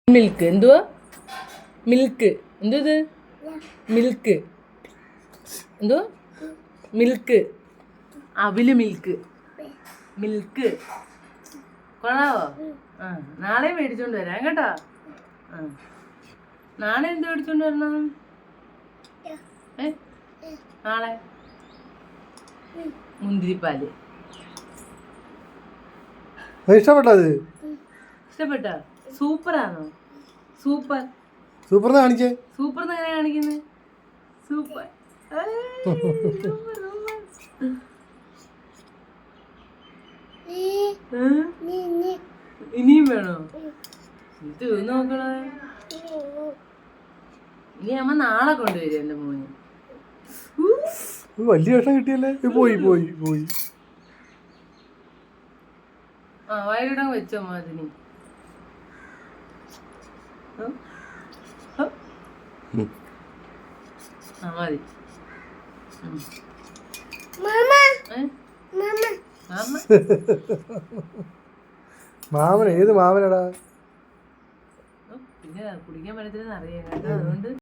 Milk എന്തുവാ? Milk എന്തത്? Milk എന്തോ? മിൽക്ക് അവില് മിൽക്ക് മിൽക്ക് കൊള്ളാവോ? ആ നാളെ മേടിച്ചോണ്ട് വരാം കേട്ടോ. ആ നാളെ എന്ത് മേടിച്ചോണ്ട് വരണം? നാളെ മുന്തിരിപ്പാല്. ഇഷ്ടപ്പെട്ടത്? ഇഷ്ടപ്പെട്ട? സൂപ്പറാണോ? സൂപ്പർ സൂപ്പർ കാണിച്ചേ. സൂപ്പർ എങ്ങനെ കാണിക്കുന്നത്? സൂപ്പർ ഇനിയും വേണോ? ഇത് നോക്കണേ. ഇനി അമ്മ നാളെ കൊണ്ടുവരും എന്റെ മോന്. വലിയ ഭക്ഷണം കിട്ടിയല്ലേ. പോയി പോയി പോയി. ആ വൈകിട്ട് വെച്ചോ അതിന്. ആ മതി. മാമൻ ഏത് മാമനടാ? പിന്നെ കുടിക്കാൻ പറ്റത്തില്ലെന്ന് അറിയാം കേട്ടോ, അതുകൊണ്ട്